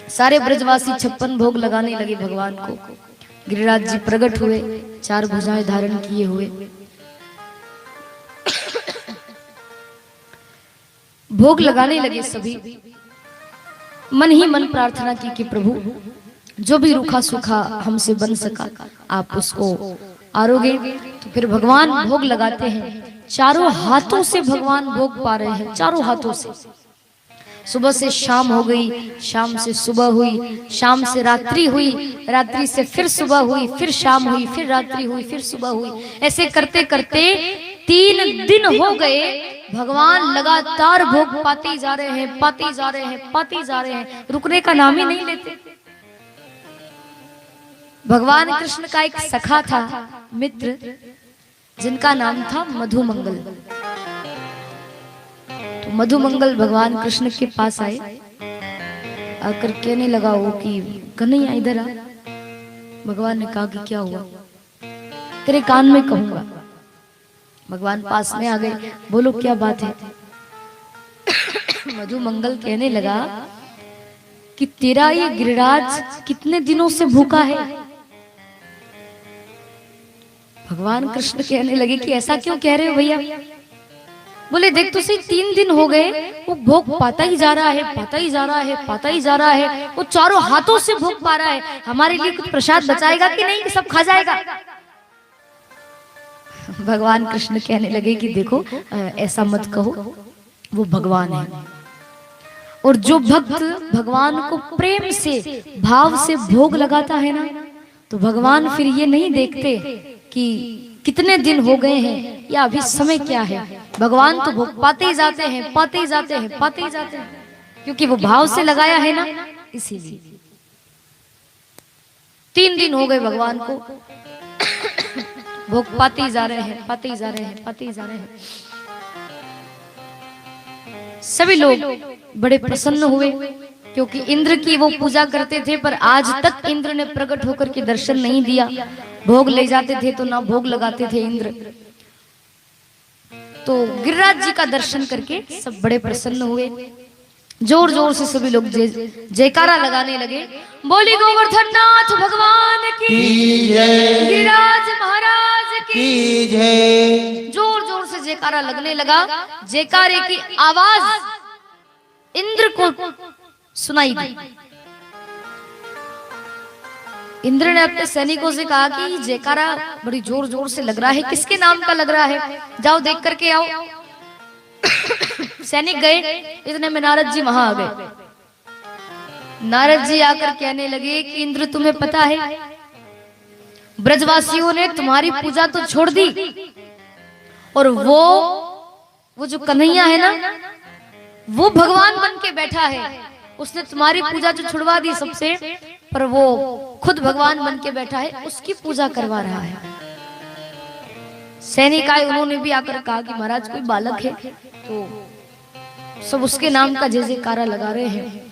सारे ब्रजवासी 56 भोग लगाने लगे भगवान को। गिरिराज जी प्रकट हुए, 4 भुजाएं धारण किए हुए। भोग लगाने लगे सभी। मन ही मन प्रार्थना की कि प्रभु जो भी रूखा सूखा हमसे बन सका आप उसको आरोगे। तो फिर भगवान भोग लगाते हैं। चारों हाथों से भगवान भोग पा रहे हैं, चारों हाथों से। सुबह से शाम हो गई, शाम से सुबह हुई, शाम से रात्रि हुई, रात्रि से फिर सुबह हुई, फिर शाम हुई, फिर रात्रि हुई, फिर सुबह हुई। ऐसे करते करते 3 दिन हो गए। भगवान लगातार भोग पाते जा रहे हैं, पाते जा रहे हैं, पाते जा रहे हैं, रुकने का नाम ही नहीं लेते। भगवान कृष्ण का एक सखा था, मित्र, जिनका नाम था मधुमंगल। तो मधुमंगल भगवान कृष्ण के पास आए, आकर कहने लगा वो कि कन्हैया इधर आ। भगवान ने कहा कि क्या हुआ? तेरे कान में कहूंगा। भगवान पास में आ गए, बोलो क्या बात है? मधुमंगल कहने लगा कि तेरा ये गिरिराज कितने दिनों से भूखा है। भगवान कृष्ण कहने लगे कि ऐसा क्यों कह रहे हो भैया? बोले देख तो सही, 3 दिन हो गए वो भोग पाता ही जा रहा है, पाता ही जा रहा है, पाता ही जा रहा है। वो चारों हाथों से भोग पा रहा है। हमारे लिए कुछ प्रसाद बचाएगा कि नहीं, कि सब खा जाएगा? भगवान कृष्ण कहने लगे कि देखो ऐसा मत कहो, वो भगवान है। और जो भक्त भगवान को प्रेम से भाव से भोग लगाता है ना, तो भगवान फिर ये नहीं देखते कि कितने दिन हो गए हैं या अभी समय क्या है। भगवान तो भोग पाते ही जाते हैं, पाते ही जाते हैं, पाते ही जाते हैं, क्योंकि वो भाव से लगाया है ना, इसीलिए। 3 दिन हो गए भगवान को भोग पाते ही जा रहे हैं, पाते ही जा रहे हैं, पाते ही जा रहे हैं। सभी लोग बड़े प्रसन्न हुए, क्योंकि इंद्र की वो पूजा करते थे, पर आज तक इंद्र ने प्रकट होकर के दर्शन नहीं दिया। भोग ले जाते थे तो ना भोग लगाते थे इंद्र। तो गिरिराज जी का दर्शन करके सब बड़े प्रसन्न हुए। जोर जोर से सभी लोग जयकारा लगाने लगे, बोली गोवर्धन नाथ भगवान की जय, गिरिराज महाराज की जय। जोर जोर से जयकारा लगने लगा। जयकारे की आवाज इंद्र को सुनाई दी। इंद्र ने अपने सैनिकों से कहा कि जयकारा बड़ी जोर जोर से लग रहा है, किसके नाम का लग रहा है? जाओ देख करके आओ। सैनिक गए, इतने में नारद जी वहां आ गए। नारद जी आकर कहने लगे कि इंद्र तुम्हें पता है ब्रजवासियों ने तुम्हारी पूजा तो छोड़ दी, और वो जो कन्हैया है ना, वो भगवान बन के बैठा है। उसने तुम्हारी पूजा तो छुड़वा दी सबसे, पर वो खुद भगवान बन के बैठा है, उसकी पूजा करवा रहा है। सैनिक आए, उन्होंने भी आकर कहा कि महाराज कोई बालक है, तो सब उसके नाम का जय जयकारा लगा रहे हैं।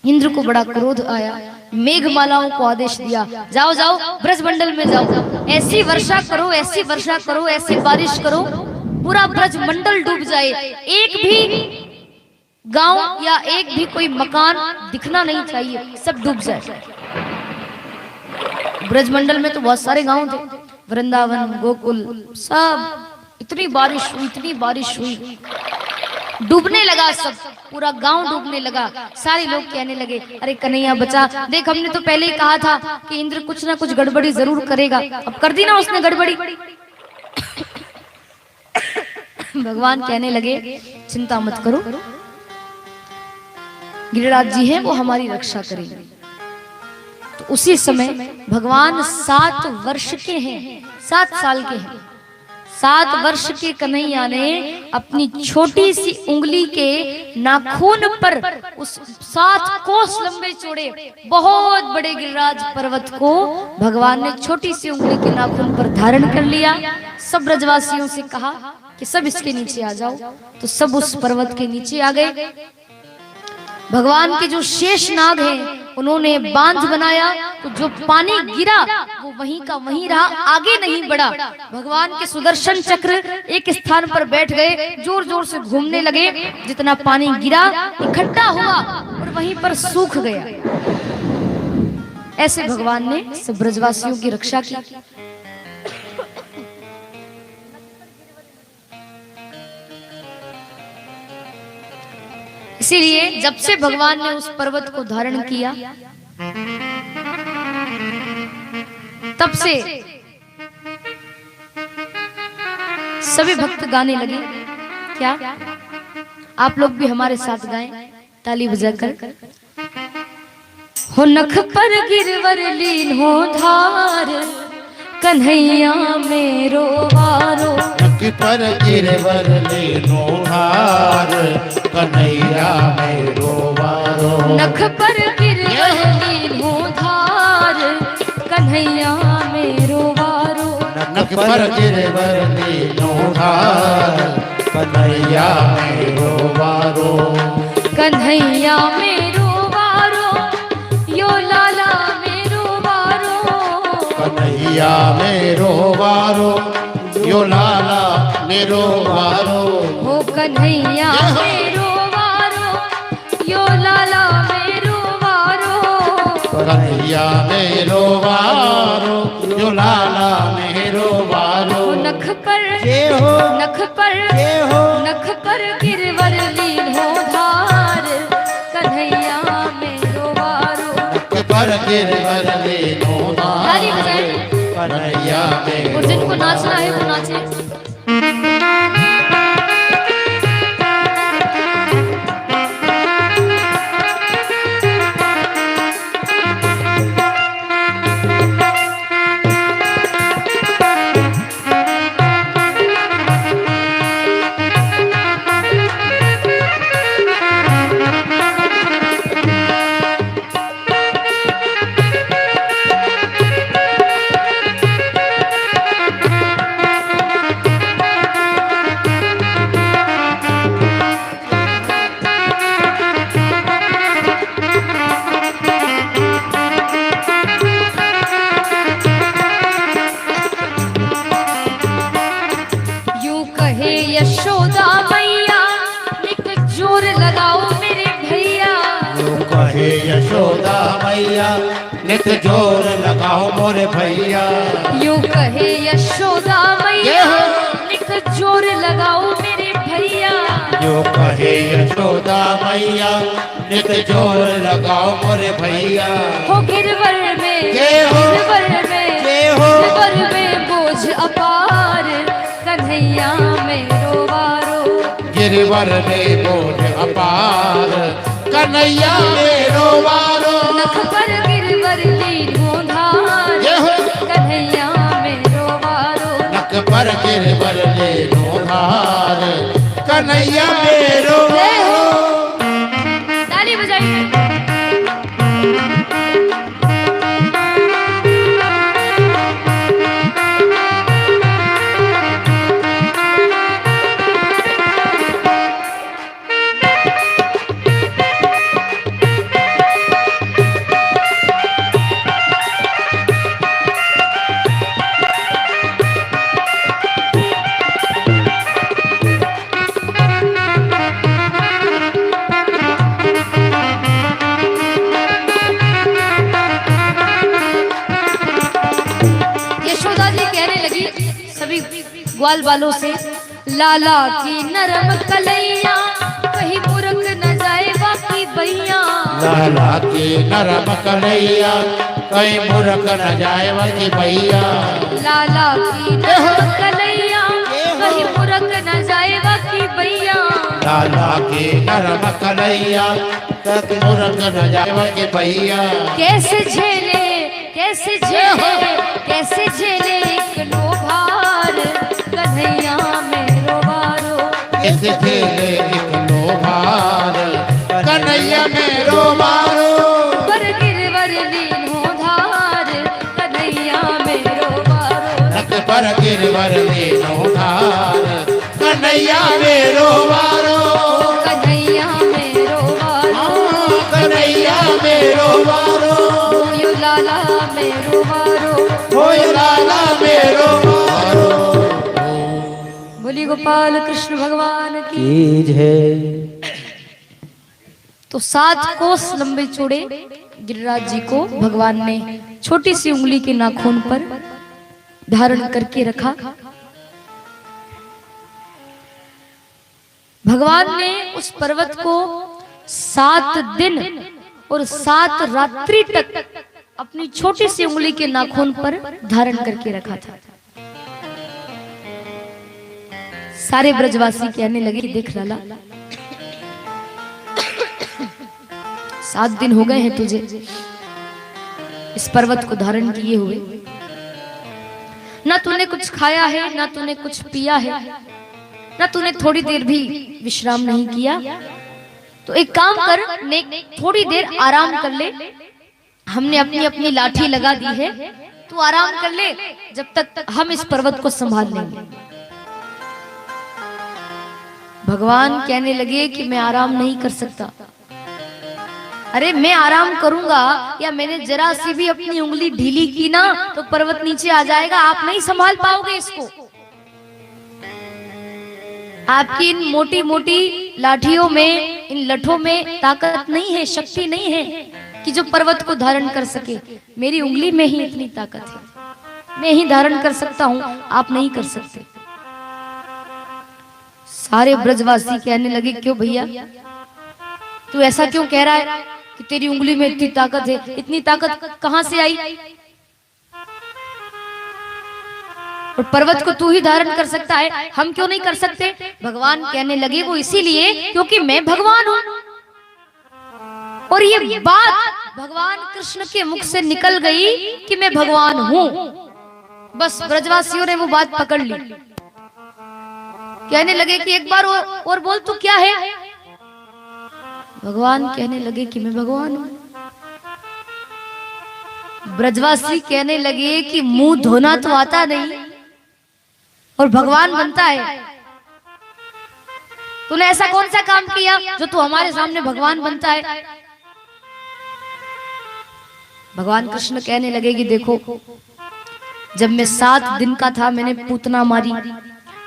इंद्र को बड़ा क्रोध आया, मेघमालाओं को आदेश दिया, जाओ जाओ ब्रजमंडल में जाओ, ऐसी वर्षा करो, ऐसी वर्षा करो, ऐसी बारिश करो, पूरा ब्रजमंडल डूब जाए, एक भी गांव या एक भी कोई मकान दिखना नहीं चाहिए, सब डूब जाए। ब्रजमंडल में तो बहुत सारे गांव थे, वृंदावन, गोकुल, सब। इतनी बारिश हुई, इतनी बारिश हुई, डूबने लगा सब, पूरा गांव डूबने लगा। सारे लोग कहने लगे अरे कन्हैया बचा, देख हमने तो पहले ही कहा था कि इंद्र कुछ ना कुछ गड़बड़ी जरूर करेगा, अब कर दी ना उसने गड़बड़ी। भगवान कहने लगे चिंता मत करो, गिरिराज जी हैं वो हमारी रक्षा करेंगे। तो उसी समय भगवान 7 वर्ष के हैं, 7 साल के हैं। 7 वर्ष के कन्हैया ने अपनी छोटी सी उंगली के नाखून पर उस 7 कोस लंबे चौड़े बहुत बड़े गिरिराज पर्वत को भगवान ने छोटी सी उंगली के नाखून पर धारण कर लिया। सब ब्रजवासियों से कहा कि सब इसके नीचे आ जाओ, तो सब उस पर्वत के नीचे आ गए। भगवान के जो शेष नाग हैं उन्होंने बांध बनाया, तो जो पानी गिरा वो वहीं का वहीं रहा, आगे नहीं बढ़ा। भगवान के सुदर्शन चक्र एक स्थान पर बैठ गए, जोर जोर से घूमने लगे। जितना पानी गिरा इकट्ठा हुआ और वहीं पर सूख गया। ऐसे भगवान ने सब ब्रजवासियों की रक्षा की। इसीलिए जब से भगवान ने उस पर्वत को धारण किया, तब से सभी भक्त गाने लगे। क्या आप लोग भी हमारे साथ गाएं ताली बजाकर। हो नख पर गिरवर लीन हो धार, कन्हैया मेरो वारो। नख पर गिरवर लीनो धार, कन्हैया मेरो वारो। नख पर गिरवर लीन हो धार, कन्हैया मेरो वारो। नख पर गिरवर लीनो धार, कन्हैया मेरो वारो। कन्हैया मेरो वारो, यो लाला मेरो वारो। कन्हैया मेरो वारो, यो लाला मेरो वारो। हो कन्हैया मेरो वारो, यो लाला मेरो वारो। कन्हैया मेरो वारो, यो लाला मेरो वारो। नख पर नख पर नख पर गिरवर लीन हो धार, कन्हैया मेरो वारो। नख पर गिरवर लीनो धार, कन्हैया मेरो। और जिनको नाचना है वो नाचे। यशोदा मैया एक जोर लगाओ मेरे भैया। यूं कहे यशोदा मैया, नित जोर लगाओ मोरे भैया। यूं कहे यशोदा मैया, नित जोर लगाओ मेरे भैया। यूं कहे यशोदा मैया, नित जोर लगाओ मोरे भैया। हो गिरवर में गिरवर में बोझ अपार, कन्हैया मेरो वारो। गिरवर में बोझ अपार, कन्हैया मेरो वारो। नख पर गिरवर लीन हो धार, कन्हैया मेरो वारो। नख पर गिरवर लीनो धार, कन्हैया मेरो वारो। ताली बजाइए। ग्वाल बालों से, लाला की नरम कलैया कहीं मुरक न जाए बाकी भैया। लाला की नरम कलैया कहीं मुरक न जाए बाकी भैया। लाला की नरम कलैया कहीं मुरक न जाए बाकी भैया। लाला की नरम कलैया कहीं मुरक न जाए बाकी भैया। कैसे झेले कैसे झेले कैसे झेले एक लोभार, कन्हैया मेरो वारो। कैसे झेले एक लोभार, कन्हैया मेरो वारो। पर गिरवर लीन हो धार, कन्हैया मेरो वारो। नख पर गिरवर लीनो धार, कन्हैया मेरो वारो। कन्हैया मेरो वारो। कन्हैया मेरो वारो। यो लाला मेरो वारो। हो लाला मेरो वारो। बोली गोपाल कृष्ण भगवान की जय। तो 7 कोस लंबे चौड़े गिरिराज जी को भगवान ने छोटी सी उंगली के नाखून पर धारण करके रखा। भगवान ने उस पर्वत को 7 दिन और 7 रात्रि तक अपनी छोटी सी उंगली के नाखून पर धारण करके रखा था। सारे ब्रजवासी कहने लगे, देख लाला 7 दिन हो गए हैं तुझे इस पर्वत को धारण किए हुए, ना तूने कुछ खाया है, ना तूने कुछ पिया है, ना तूने थोड़ी देर भी विश्राम नहीं किया। तो एक काम कर, ने थोड़ी देर आराम कर ले। हमने अपनी अपनी लाठी लगा दी है, तू आराम कर ले, जब तक हम इस पर्वत को संभाल लेंगे। भगवान कहने लगे कि मैं आराम नहीं कर सकता। अरे मैं आराम करूंगा या मैंने जरा सी भी अपनी उंगली ढीली की ना तो पर्वत नीचे आ जाएगा, आप नहीं संभाल पाओगे इसको। आपकी इन मोटी मोटी लाठियों में, इन लठों में ताकत नहीं है, शक्ति नहीं है कि जो पर्वत को धारण कर सके। मेरी उंगली में ही इतनी ताकत है, मैं ही धारण कर सकता हूं, आप नहीं कर सकते। सारे ब्रजवासी कहने लगे, क्यों भैया तू ऐसा क्यों कह रहा है कि तेरी उंगली में इतनी ताकत है? इतनी ताकत कहां से आई? और पर्वत को तू ही धारण कर सकता है, हम क्यों नहीं कर सकते? भगवान कहने लगे, वो इसीलिए क्योंकि मैं भगवान हूं। और ये बात भगवान कृष्ण के मुख से निकल गई कि मैं भगवान हूं। बस ब्रजवासियों ने वो बात पकड़ ली। कहने लगे कि एक बार और बोल, तू क्या है? भगवान कहने लगे कि मैं भगवान हूं। ब्रजवासी कहने लगे कि मुंह धोना तो आता नहीं और भगवान बनता है। तूने ऐसा कौन सा काम किया जो तू हमारे सामने भगवान बनता है? भगवान कृष्ण कहने लगे कि देखो, जब मैं 7 दिन का था मैंने पूतना मारी,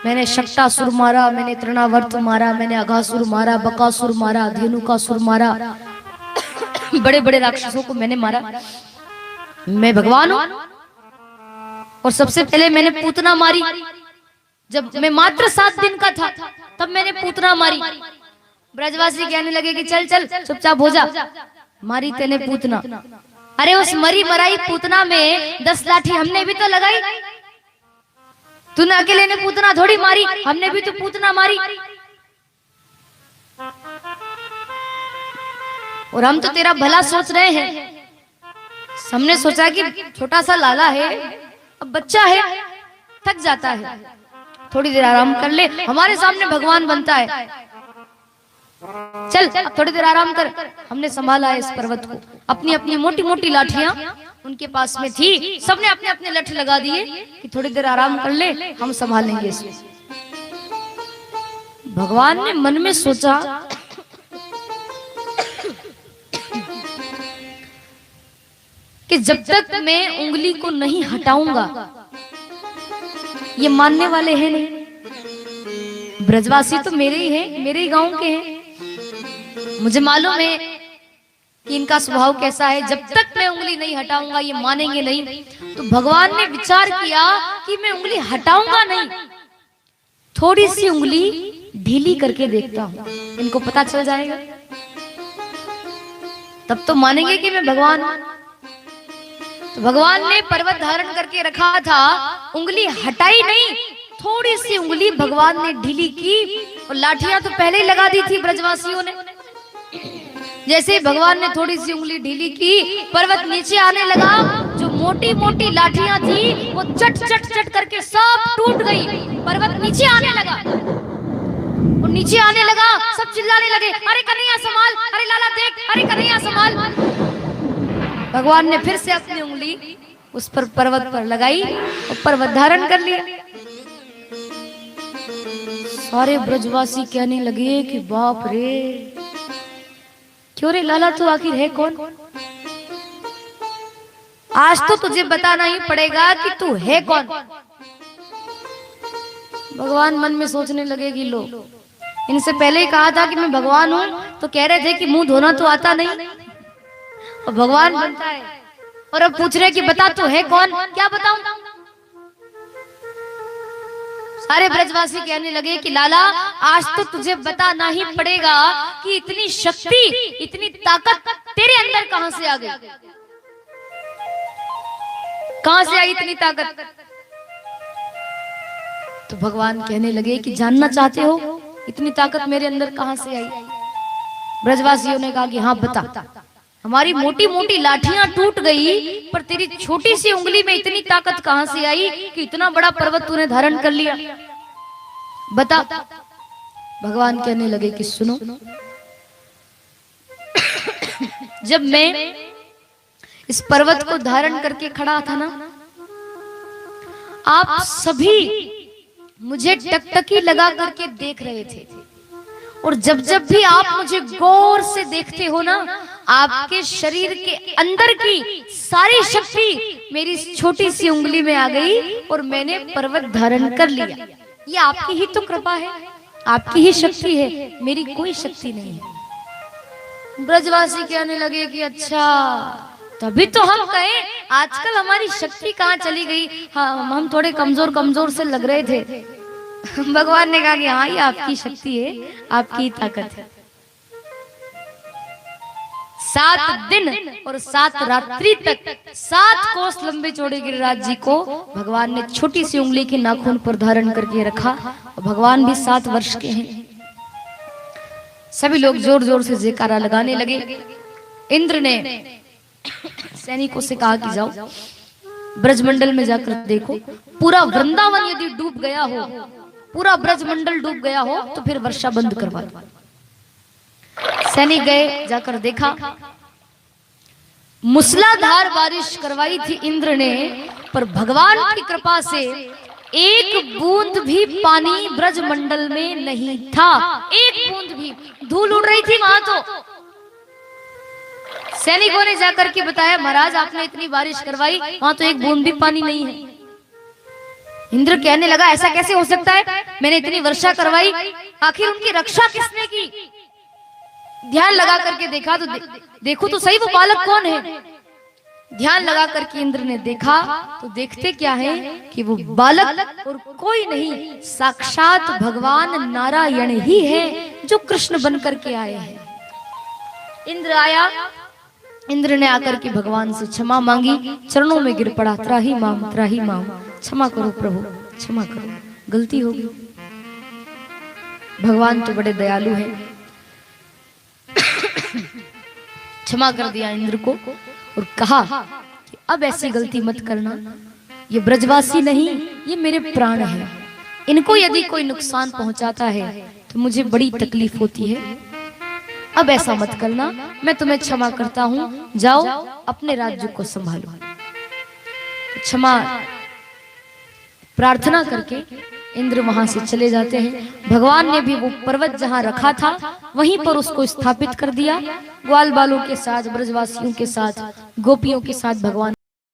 मैंने शक्टासुर मारा, मैंने तृणावर्त मारा, मैंने अघासुर मारा, बकासुर मारा, धेनुकासुर मारा, बड़े बड़े राक्षसों को मैंने मारा। मैं भगवान हूं। और सबसे पहले मैंने पूतना मारी, जब मैं मात्र 7 दिन का था तब मैंने पूतना मारी। ब्रजवासी कहने लगे कि चल चल चुपचाप हो जा, मारी तेने पूतना। अरे उस मरी मराई पूतना में 10 लाठी हमने भी तो लगाई। तूने अकेले ने पूतना थोड़ी मारी, हमने भी तो पूतना मारी। और हम तो तेरा भला सोच रहे हैं। हमने सोचा कि छोटा सा लाला है, अब बच्चा है, थक जाता है, थोड़ी देर आराम कर ले, हमारे सामने भगवान बनता है। चल अब थोड़ी देर आराम कर। हमने संभाला है इस पर्वत को। अपनी अपनी मोटी मोटी लाठियां उनके पास में थी, सबने अपने अपने लठ लगा दिए कि थोड़ी देर आराम कर ले, हम संभालेंगे इसको। भगवान ने मन में सोचा कि जब तक मैं उंगली को नहीं हटाऊंगा ये मानने वाले हैं नहीं। ब्रजवासी तो मेरे ही हैं, मेरे ही गांव के हैं। मुझे मालूम है कि इनका स्वभाव कैसा है। जब तक मैं उंगली नहीं हटाऊंगा ये मानेंगे नहीं। तो भगवान ने विचार किया कि मैं उंगली हटाऊंगा नहीं, थोड़ी सी उंगली ढीली करके देखता हूं, इनको पता चल जाएगा, तब तो मानेंगे कि मैं भगवान हूं। तो भगवान ने पर्वत धारण करके रखा था, उंगली हटाई नहीं, थोड़ी सी उंगली भगवान ने ढीली की। और लाठियां तो पहले ही लगा दी थी ब्रजवासियों ने। जैसे ही भगवान ने थोड़ी सी उंगली ढीली की, पर्वत नीचे आने लगा। जो मोटी मोटी लाठियां थी वो चट चट चट करके सब टूट गई। पर्वत नीचे आने लगा और नीचे आने लगा, सब चिल्लाने लगे, अरे कन्हैया संभाल, अरे लाला देख, अरे कन्हैया संभाल। भगवान ने फिर से अपनी उंगली उस पर पर्वत पर लगाई और पर्वत धारण कर लिया। सारे ब्रजवासी कहने लगे कि बाप रे, क्यों रे लाला, तू आखिर है कौन? आज तो तुझे बताना ही पड़ेगा कि तू है कौन। भगवान मन में सोचने लगे कि लो, इनसे पहले ही कहा था कि मैं भगवान हूं, तो कह रहे थे कि मुंह धोना तो आता नहीं, और भगवान बनता है और अब पूछ रहे कि बता तो है कौन, क्या बताऊं? सारे ब्रजवासी कहने लगे कि लाला आज तो तुझे बताना ही पड़ेगा कि इतनी शक्ति, इतनी ताकत तेरे अंदर कहां से आ गई, कहां से आई इतनी ताकत? तो भगवान कहने लगे कि जानना चाहते हो इतनी ताकत मेरे अंदर कहां से आई? ब्रजवासियों ने कहा कि हाँ बता। हमारी मोटी मोटी लाठियां टूट गई, पर तेरी छोटी सी उंगली में इतनी ताकत कहां से आई कि इतना बड़ा पर्वत तूने धारण कर लिया, बता। भगवान कहने लगे कि सुनो, जब मैं इस पर्वत को धारण करके खड़ा था ना, आप सभी मुझे टकटकी लगा करके देख रहे थे, और जब जब भी आप मुझे गौर से देखते हो ना, आपके शरीर के अंदर की सारी शक्ति मेरी छोटी सी उंगली में आ गई और मैंने पर्वत धारण कर लिया। ये आपकी ही तो कृपा है, आपकी ही शक्ति है, मेरी कोई शक्ति नहीं है। ब्रजवासी कहने लगे कि अच्छा, तभी तो हम कहें आजकल हमारी शक्ति कहाँ चली गई, हाँ हम थोड़े कमजोर कमजोर से लग रहे थे। भगवान ने कहा कि हाँ ये आपकी शक्ति है, आपकी ताकत है। 7 दिन और 7 रात्रि तक 7 कोस लंबे चौड़े गिरिराज जी को भगवान ने छोटी सी उंगली के नाखून पर धारण करके रखा, और भगवान भी 7 वर्ष के हैं। सभी लोग जोर जोर से जयकारा लगाने लगे। इंद्र ने सैनिकों से कहा कि जाओ ब्रजमंडल में जाकर देखो, पूरा वृंदावन यदि डूब गया हो, पूरा ब्रजमंडल डूब गया हो तो फिर वर्षा बंद करवा दो। सैनिक गए, जाकर देखा, मूसलाधार बारिश करवाई थी इंद्र ने, पर भगवान की कृपा से एक बूंद भी पानी ब्रजमंडल में नहीं था, एक बूंद भी। धूल उड़ रही थी वहां तो। सैनिकों ने जाकर के बताया, महाराज आपने इतनी बारिश करवाई, वहां तो एक बूंद भी पानी नहीं है। इंद्र कहने लगा ऐसा कैसे हो सकता है, मैंने इतनी वर्षा करवाई, आखिर उनकी रक्षा किसने की? ध्यान लगा करके देखा तो देखो तो सही वो बालक कौन है। ध्यान लगा करके इंद्र ने देखा तो देखते क्या है कि वो बालक और कोई नहीं, साक्षात भगवान नारायण ही है जो कृष्ण बन करके आए हैं। इंद्र आया, इंद्र ने आकर के भगवान से क्षमा मांगी, चरणों में गिर पड़ा, त्राही माम, क्षमा करो प्रभु, क्षमा करो, गलती होगी। भगवान तो बड़े दयालु हैं, क्षमा कर दिया इंद्र को और कहा कि अब ऐसी गलती मत करना, ये ब्रजवासी नहीं, ये मेरे प्राण हैं, इनको यदि कोई नुकसान पहुंचाता है तो मुझे बड़ी तकलीफ होती है, अब ऐसा मत करना, मैं तुम्हें क्षमा करता हूं, जाओ अपने राज्य को संभालो। क्षमा प्रार्थना करके इंद्र वहां से चले जाते हैं। भगवान ने भी वो पर्वत जहां रखा था वहीं पर उसको स्थापित कर दिया, ग्वाल बालों के साथ, ब्रजवासियों के साथ, गोपियों के साथ भगवान